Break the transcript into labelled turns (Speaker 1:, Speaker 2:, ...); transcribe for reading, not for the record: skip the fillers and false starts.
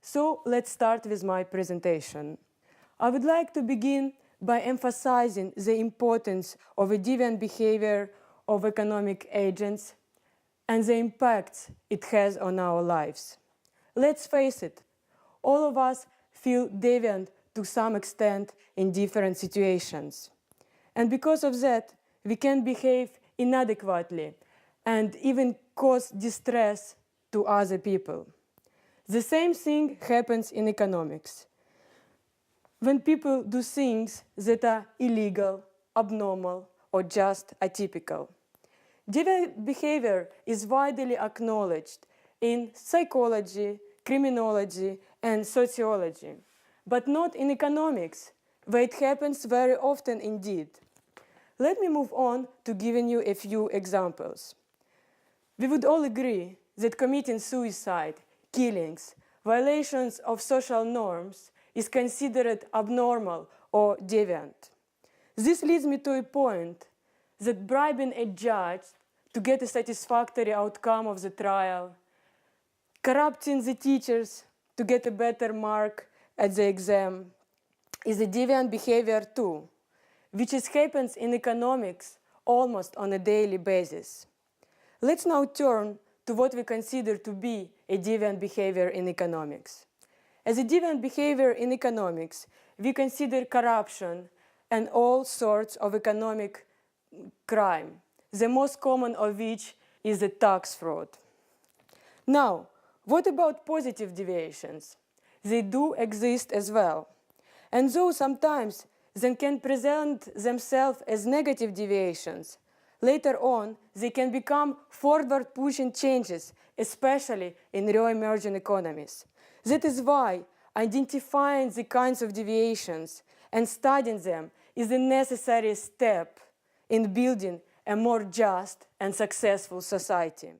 Speaker 1: So let's start with my presentation. I would like to begin by emphasizing the importance of a deviant behavior of economic agents and the impact it has on our lives. Let's face it, all of us feel deviant to some extent in different situations. And because of that, we can behave inadequately and even cause distress to other people. The same thing happens in economics. When people do things that are illegal, abnormal, or just atypical. Deviant behavior is widely acknowledged in psychology, criminology, and sociology, but not in economics, where it happens very often indeed. Let me move on to giving you a few examples. We would all agree that committing suicide, killings, violations of social norms is considered abnormal or deviant. This leads me to a point that bribing a judge to get a satisfactory outcome of the trial, corrupting the teachers to get a better mark at the exam, is a deviant behavior too, which happens in economics almost on a daily basis. Let's now turn to what we consider to be a deviant behavior in economics. As a deviant behavior in economics, we consider corruption and all sorts of economic crime, the most common of which is the tax fraud. Now, what about positive deviations? They do exist as well. And though sometimes they can present themselves as negative deviations, later on, they can become forward-pushing changes, especially in real emerging economies. That is why identifying the kinds of deviations and studying them is a necessary step in building a more just and successful society.